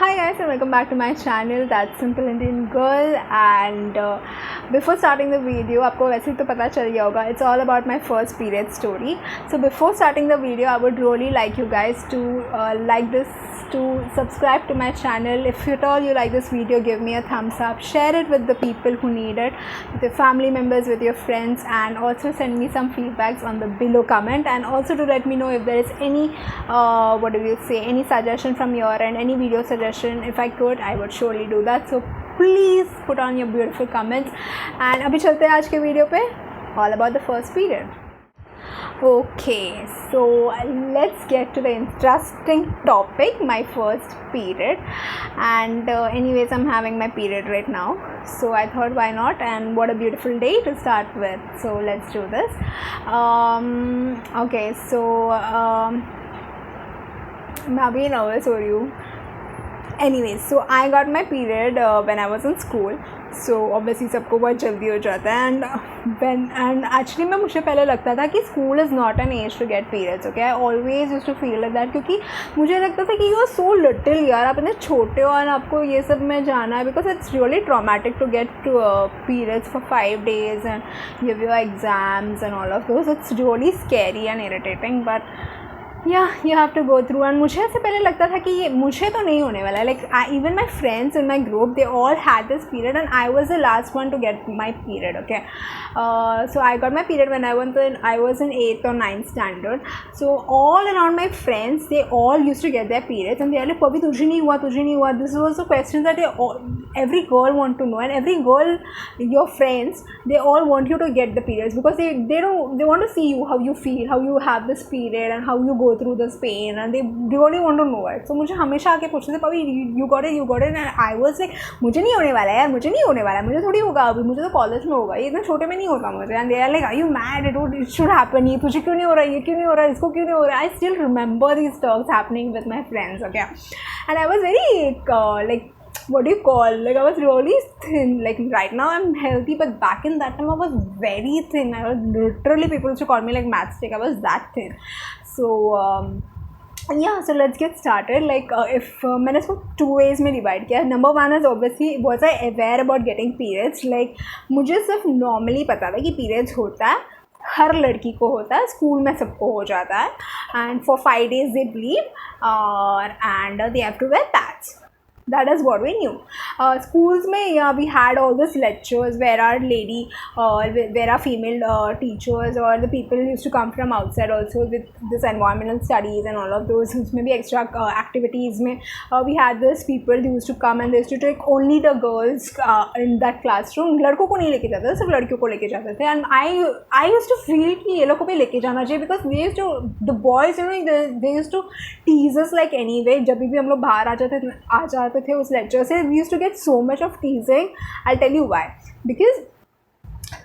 Hi guys and welcome back to my channel That Simple Indian Girl. And before starting the video, आपको वैसे तो पता चल गया होगा, it's all about my first period story. So before starting the video, I would really like you guys to like this, to subscribe to my channel. If at all you like this video, give me a thumbs up, share it with the people who need it, with your family members, with your friends, and also send me some feedbacks on the below comment, and also to let me know if there is any any suggestion from your end, any video suggestion. If I could, I would surely do that. So please put on your beautiful comments. And अभी चलते हैं आज के video पे, all about the first period. Okay, so let's get to the interesting topic, my first period. And anyways, I'm having my period right now, so I thought why not, and what a beautiful day to start with. So let's do this. Okay, so मैं अभी nervous हो रही हूँ. Anyways, so I got my period when I was in school. So obviously सबको बहुत जल्दी हो जाता है. And actually मुझे पहले लगता था कि school is not an age to get periods. Okay, I always used to feel like that, क्योंकि मुझे लगता था कि you are so little यार, आप इतने छोटे हो और आपको ये सब में जाना है, because it's really traumatic to get periods for 5 days and give your exams and all of those. It's really scary and irritating, but yeah, you have to go through. And मुझे ऐसे पहले लगता था कि ये मुझे तो नहीं होने वाला. Like even my friends in my group, they all had this period and I was the last one to get my period. Okay, so I got my period when I was in 8th or 9th standard. So all around my friends, they all used to get their periods and they are like, Pavi, तुझे नहीं हुआ. This was the question that every girl want to know, and every girl, your friends, they all want you to get the periods, because they want to see you, how you feel, how you have this period and how you go through this pain, and they really want to know it. So मुझे हमेशा आके पूछते थे, पवी you got it, and I was like, मुझे नहीं होने वाला है यार, मुझे थोड़ी होगा अभी, मुझे तो कॉलेज में होगा, ये इतना छोटे में नहीं होगा मुझे. And they are like, are you mad? It should happen. ये तुझे क्यों नहीं हो रहा है, ये क्यों नहीं हो रहा है, इसको क्यों नहीं हो रहा है. I still remember these talks happening with my friends. Okay, and I was very like, what do you call, like I was really thin. Like right now I'm healthy, but back in that time I was very thin. I was literally, people used to call me like matchstick. I was that thin. So yeah, so let's get started. Like if मैंने इसको 2 ways में divide किया. Number 1 is obviously was I aware about getting periods. Like मुझे सिर्फ normally पता था कि periods होता है, हर लड़की को होता है, स्कूल में सबको हो जाता है, and for 5 days they bleed and they have to wear pads. That is what we knew. Schools में, yeah, we had all these lectures where our female teachers or the people used to come from outside also with this environmental studies and all of those. उसमें भी extra activities में we had this people who used to come and they used to take only the girls in that classroom. लड़कों को नहीं लेके जाते थे, सिर्फ लड़कियों को लेके जाते थे. And I used to feel कि ये लोग को भी लेके जाना चाहिए, because they used to, the boys, you know, they used to tease us like anyway. जब भी हम लोग बाहर आ जाते थे उस लेक्चर से, we used to get so much of teasing. I'll tell you why. Because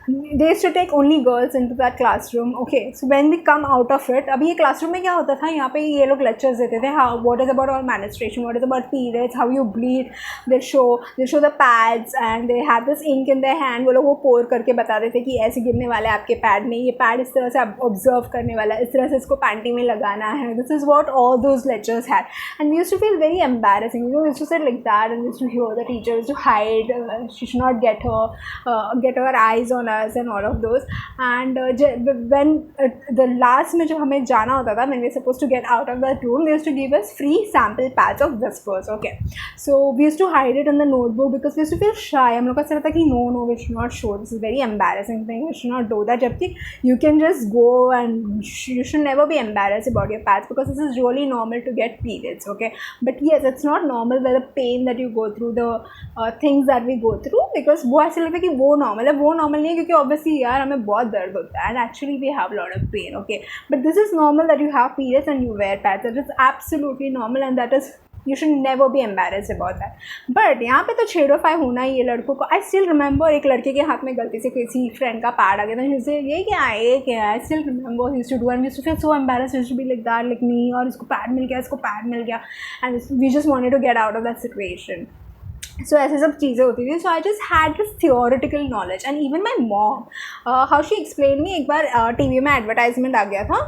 they used to take only girls into that classroom. Okay, so when we come out of it, अभी ये classroom में क्या होता था, यहाँ पे ये लोग lectures देते थे, how, what is about all menstruation, what is about periods, how you bleed. They show the pads and they have this ink in their hand. वो लोग वो pour करके बता देते कि ऐसे गिरने वाला है आपके pad में, ये pad इस तरह से observe करने वाला है, इस तरह से इसको panty में लगाना है. This is what all those lectures had, and we used to feel very embarrassing. You know, we used to sit like that and we used to hear the teacher used to hide. She should not get her eyes on us and all of those. And when the last में जब हमें जाना होता था, when we were supposed to get out of that room, they used to give us free sample pads of whispers. Okay, so we used to hide it in the notebook because we used to feel shy. हम लोग का ऐसा था कि no, we should not show, this is very embarrassing thing, we should not do that. जबकि you can just go and you should never be embarrassed about your pads, because this is really normal to get periods. Okay, but yes, it's not normal by the pain that you go through, the things that we go through, because वो ऐसा लगता है कि वो normal है, वो normal नहीं है, क्योंकि obviously यार हमें बहुत दर्द होता है, and actually we have a lot of pain. Okay, but this is normal that you have periods and you wear pads. That is absolutely normal, and that is, you should never be embarrassed about that. But यहाँ पे तो छेड़ो phi होना ही है लड़कों को. I still remember एक लड़के के हाथ में गलती से किसी फ्रेंड का पैड आ गया था, जैसे ये क्या है. I still remember he used to do, and we used to feel so embarrassed. He used to be like that, like me, और इसको पैड मिल गया, and we just wanted to get out of that situation. सो ऐसे सब चीज़ें होती थी. So I just had this theoretical knowledge. And even my mom, how she explain me, एक बार टीवी में एडवर्टाइजमेंट आ गया था.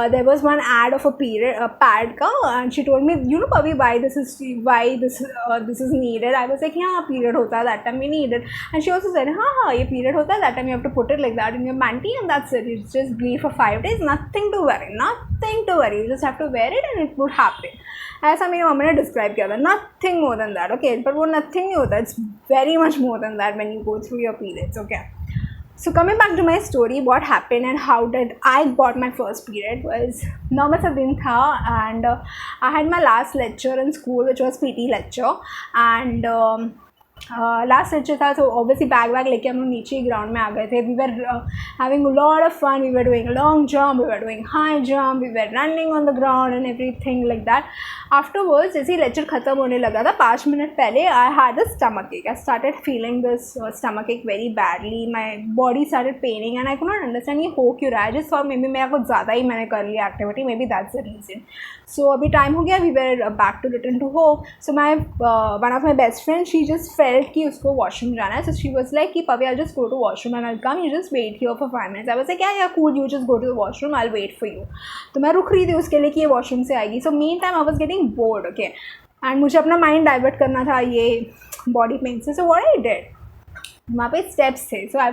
There was one ad of a period pad का, and she told me, you know Pavi, why this is needed. I was like, हाँ period होता है, that time we needed. And she also said, हाँ हाँ ये पीरियड होता है, that time you have to put it like that in your panty and that's it. It's just bleed for 5 days, nothing to worry, nothing to worry, you just have to wear it and it would happen. ऐसा मेरी mummy ने describe किया था. Nothing more than that. Okay, पर वो nothing नहीं होता, it's very much more than that when you go through your periods. Okay, so coming back to my story, what happened and how did I got my first period was, normal सा दिन था, and I had my last lecture in school which was PT lecture. And last lecture था, तो obviously bag लेके हम लोग नीचे ground में आ गए थे. We were having a lot of fun. We were doing long jump, we were doing high jump, we were running on the ground and everything like that. Afterwards, जैसे ही लेक्चर खत्म होने लगा था, 5 मिनट पहले, I had a stomach ache. I started feeling this stomach ache very badly. My body started paining and I could not understand ये हो क्यों रहा है. जस्ट फॉर मे बी मेरा कुछ ज़्यादा ही मैंने कर लिया activity, maybe that's the reason. So अभी टाइम हो गया, we were back to return to home. So my one of my best friend, she just felt कि उसको वॉशरूम जाना है. सो शी वॉज लाइक कि Pavi, I just go to washroom and I come, you just wait here for 5 minutes. I was like, क्या cool, you just go to the washroom, I wait for you. तो मैं रुक रही थी उसके लिए कि ये वॉशरूम से आएगी. So mean time I was getting bored. Okay, and मुझे अपना माइंड डाइवर्ट करना था ये बॉडी पेन से. सो व्हाट आई डिड, वहाँ पे स्टेप्स थे. So I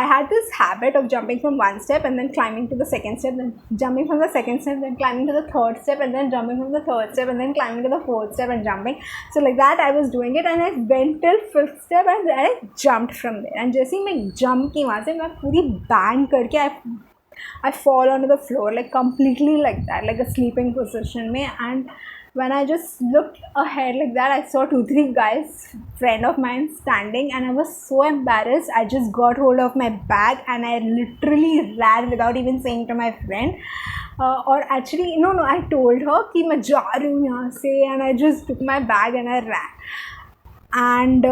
had this habit of jumping from one step and then climbing to the second step, then jumping from the second step, then climbing to the third step and then jumping from the third step and then climbing to the fourth step and jumping. So like that I was doing it and I went till 5th step and I jumped from there. And जैसे ही मैं jump की वहाँ से, मैं पूरी bang करके I fall onto the floor, like completely like that, like a sleeping position में. And when I just looked ahead like that, I saw 2-3 guys, friend of mine, standing, and I was so embarrassed. I just got hold of my bag and I literally ran without even saying to my friend. Or actually, no, I told her कि मैं जा रही हूँ यहाँ से, and I just took my bag and I ran. And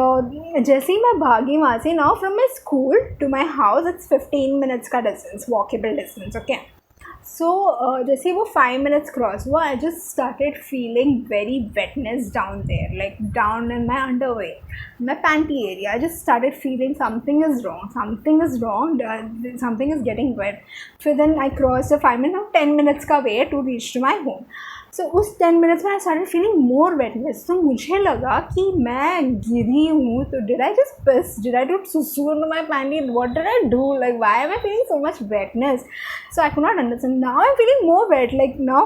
जैसे ही मैं भागी वहाँ से, now from my school to my house it's 15 minutes का distance, walkable distance. Okay, so जैसे वो 5 minutes क्रॉस हुआ, I just started feeling very wetness down there, like down in my underwear, my panty area. I just started feeling something is wrong, something is getting wet. फिर then I crossed the 5 minutes, 10 minutes का way to reach to my home. So उस 10 minutes में I started feeling more wetness. तो मुझे लगा कि मैं गिरी हूँ. तो did I just piss? Did I do susu into my panty? What did I do? Like, why am I feeling so much wetness? So I could not understand. Now I'm feeling more wet. Like now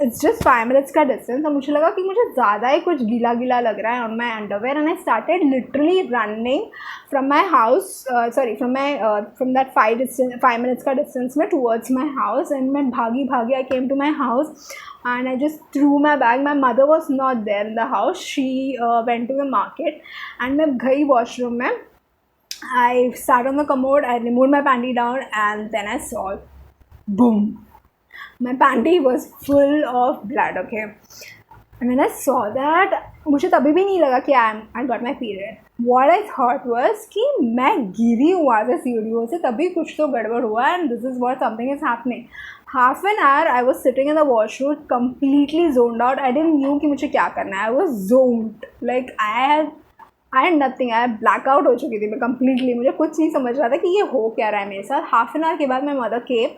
it's just 5 minutes का distance. तो मुझे लगा कि मुझे ज़्यादा ही कुछ गीला गीला लग रहा है on my underwear, and I started literally running from my house. From that 5 minutes का distance में towards my house, and मैं भागी I came to my house. And I just threw my bag. My mother was not there in the house. She went to the market. And मैं गई washroom में. I sat on the commode. I removed my panty down, and then I saw, boom, my panty was full of blood. Okay, and when I saw that, मुझे तभी भी नहीं लगा कि I got my period. What I thought was कि मैं गिरी हूँ वहाँ से सीढ़ियों से, तभी कुछ तो गड़बड़ हुआ, and this is what something is happening. Half an hour I was sitting in the washroom, completely zoned out. I didn't knew कि मुझे क्या करना है. I was zoned. Like I had nothing. I blackout हो चुकी थी मैं completely. मुझे कुछ नहीं समझ रहा था कि ये हो क्या रहा है मेरे साथ. Half an hour के बाद my mother came.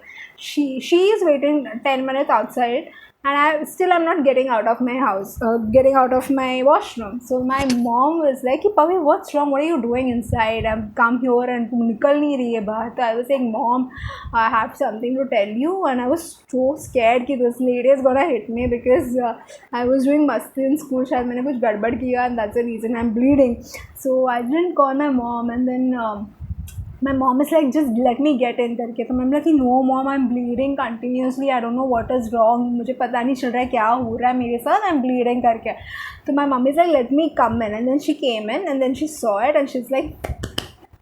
She is waiting 10 minutes outside. And I'm not getting out of my house, getting out of my washroom. So my mom was like, Pavi, what's wrong? What are you doing inside? I've come here and tu nikal nahi rahi hai bahar. So I was saying, Mom, I have something to tell you. And I was so scared that this lady is gonna hit me because I was doing masti in school. Shayad maine kuch gadbad kiya, and that's the reason I'm bleeding. So I didn't call my mom, and then my mom is like, just let me get in करके. तो मैं बोला कि no mom, I'm bleeding continuously, I don't know what is wrong, मुझे पता नहीं चल रहा है क्या हो रहा है मेरे साथ, I'm bleeding करके. तो my mom is like, let me come in, and then she came in, and then she saw it, and she's like,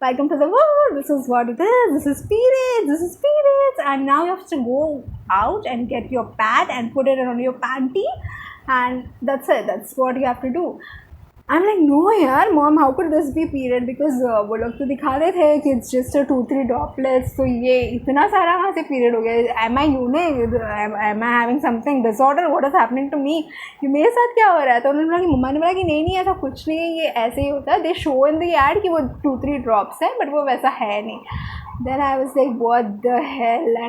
welcome to the world, this is what it is, this is periods, and now you have to go out and get your pad and put it on your panty, and that's it, that's what you have to do. I'm like, no यार mom, how could this be period? Because वो लोग तो दिखा रहे थे कि it's just a 2-3 droplets, तो ये इतना सारा कहाँ से period हो गया? Am I unique? Am I having something disorder? What is happening to me? कि मेरे साथ क्या हो रहा है? तो उन्होंने बोला कि मम्मा ने बोला कि नहीं नहीं ऐसा कुछ नहीं है, ये ऐसे ही होता है. They show in the ad कि वो 2-3 drops है, but वो वैसा है नहीं. Then I was like, what the hell?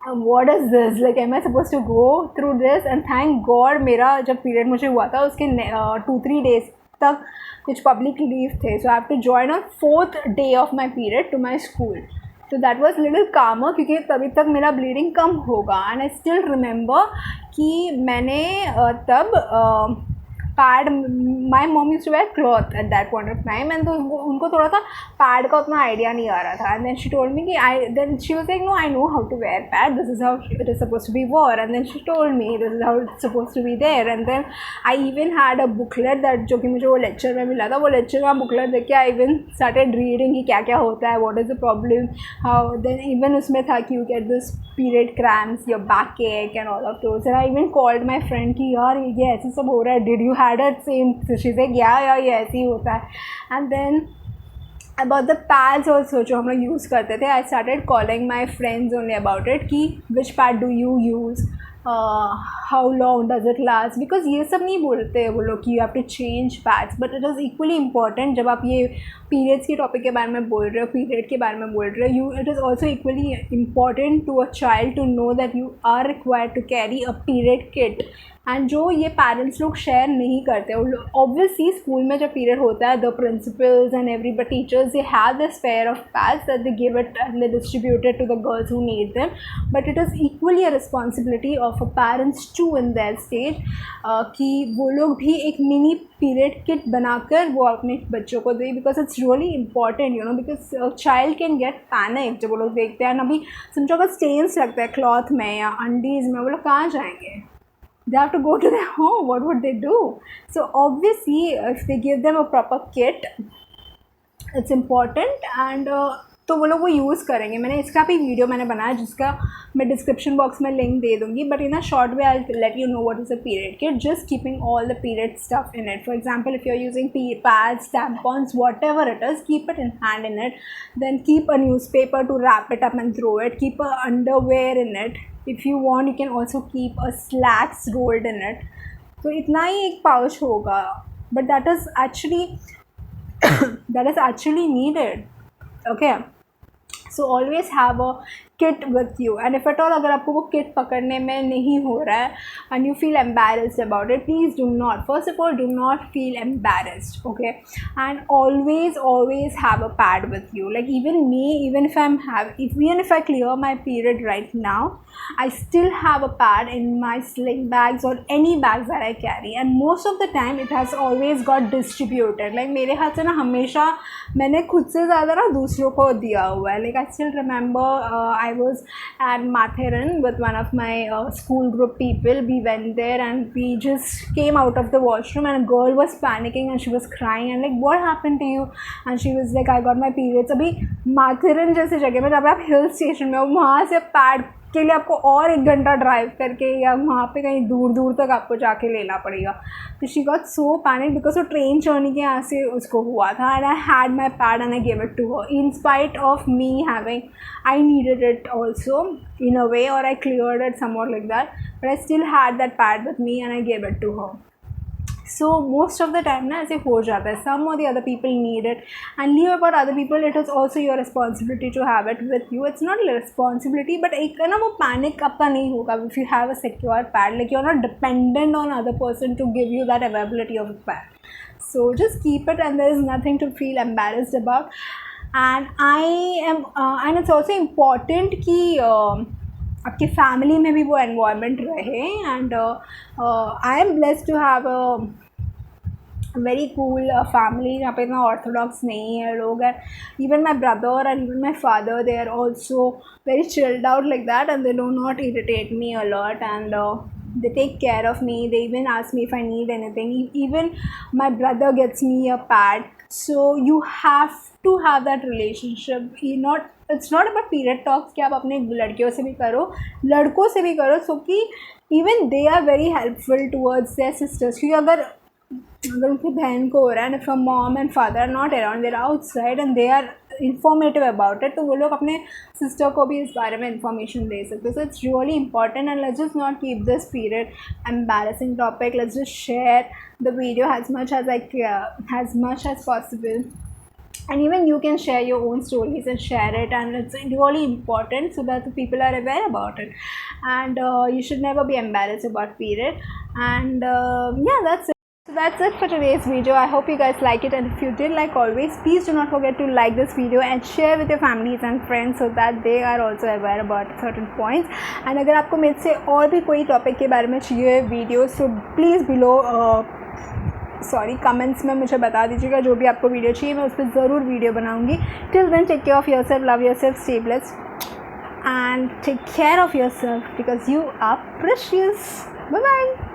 And what is this, like am I supposed to go through this? And thank God मेरा जब पीरियड मुझे हुआ था उसके 2-3 days तक कुछ पब्लिक लीव थे, so I have to join on 4th day of my period to my school. So that was little calmer क्योंकि तभी तक मेरा ब्लीडिंग कम होगा. And I still remember कि मैंने तब pad, my mom use to wear cloth at that point of time, and तो उनको थोड़ा सा पैड का उतना आइडिया नहीं आ रहा था. And then she told me कि then she was like no I know how to wear pad, this is how it is suppose to be wore. And then she told me this is how it's suppose to be there. And then I even had a booklet that, जो कि मुझे वो lecture में मिला था. वो lecture का booklet देख के आई इवन स्टार्टेड रीडिंग कि क्या क्या होता है, what is the problem, how. Then even उसमें था कि you get this period cramps, your back ache and all of those. And I even called my friend कि यार ये ऐसे सब हो रहा है, did you had a same? She said yeah ये ऐसे ही होता है. And then about the pads also जो हम लोग यूज़ करते थे, I started calling my friends only about it कि which pad do you use, how long does it last, because ये सब नहीं बोलते वो लोग कि you have to change pads, but it is equally important. जब आप ये periods के टॉपिक के बारे में बोल रहे हो, पीरियड के बारे में बोल रहे हो, it is also equally important to a child to know that you are required to carry a period kit. And जो ये पेरेंट्स लोग शेयर नहीं करते, ऑब्वियसली स्कूल में जब पीरियड होता है the principals and everybody teachers they have this fair of pads that they give it and they distributed to the girls who need them, but it is equally a responsibility of a parents to in that stage कि वो लोग भी एक mini period kit बनाकर वो अपने बच्चों को दें, because it's really important you know, because child can get panic जब वो लोग देखते हैं. अभी समझो अगर स्टेन्स लगता है क्लॉथ में या अंडीज़ में, वो लोग कहाँ जाएंगे? They have to go to their home. What would they do? So obviously if they give them a proper kit, it's important. And तो वो लोग वो यूज़ करेंगे. मैंने इसका भी वीडियो मैंने बनाया जिसका मैं डिस्क्रिप्शन बॉक्स में लिंक दे दूँगी, but in a short way I let you know what is a period kit, just keeping all the period stuff in it. For example if you are using pads, tampons, whatever it is, keep it in hand in it. Then keep a newspaper to wrap it up and throw it. Keep a underwear in it. If you want you can also keep a slacks rolled in it. तो इतना ही एक pouch होगा, but that is actually needed. Okay, so always have a kit with you. And if at all अगर आपको वो kit पकड़ने में नहीं हो रहा है and you feel embarrassed about it, please do not, first of all do not feel embarrassed, okay? And always have a pad with you. Like even me, even if I clear my period right now, I still have a pad in my sling bags or any bags that I carry, and most of the time it has always got distributed. Like मेरे हाथ से ना हमेशा मैंने खुद से ज़्यादा ना दूसरों को दिया हुआ है. Like I still remember I was at Mathiran with one of my school group people. We went there and we just came out of the washroom and a girl was panicking and she was crying and like what happened to you, and she was like I got my periods. अभी Mathiran जैसे जगह में जब आप hill station में हो, वहाँ से पैड के लिए आपको और 1 घंटा ड्राइव करके या वहाँ पे कहीं दूर दूर तक आपको जाके लेना पड़ेगा. तो she got so panic because वो ट्रेन जर्नी के यहाँ से उसको हुआ था. And I had my pad and I give it to her in spite of me having, I needed it also in a way, और I cleared it somewhat like that, but I still had that pad with me and I give it to her. So most of the time ना ऐसे हो जाता है. Some or the other people need it, and leave about other people. It is also your responsibility to have it with you. It's not your responsibility, but एक ना वो panic आपका नहीं होगा if you have a secure pad. Like you're not dependent on other person to give you that availability of a pad. So just keep it, and there is nothing to feel embarrassed about. And it's also important कि आपके family में भी वो environment रहे. And I am blessed to have a very cool family जहाँ पे इतना orthodox नहीं है लोग. And even my brother and even my father, they are also very chilled out like that, and they do not irritate me a lot, and they take care of me. They even ask me if I need anything. Even my brother gets me a pad. So you have to have that relationship. It's not about period talks कि आप अपने लड़कियों से भी करो, लड़कों से भी करो, so कि even they are very helpful towards their sisters. क्योंकि अगर अगर उनकी बहन को हो रहा है, from mom and father not around, there outside and they are informative about it, तो वो लोग अपने सिस्टर को भी इस बारे में इंफॉर्मेशन दे सकते हैं. So it's really important and let's just not keep this period embarrassing topic. Let's just share the video as much as possible, and even you can share your own stories and share it, and it's really important so that the people are aware about it. And you should never be embarrassed about period. And yeah, that's it. So that's it for today's video. I hope you guys like it, and if you did, like always, please do not forget to like this video and share with your families and friends so that they are also aware about certain points. And अगर आपको मेरे से और भी कोई topic के बारे में चाहिए video, so please below comments में मुझे बता दीजिएगा जो भी आपको वीडियो चाहिए, मैं उस पर ज़रूर वीडियो बनाऊंगी. Till then, take care of yourself, love yourself, stay blessed and take care of yourself because you are precious. Bye bye.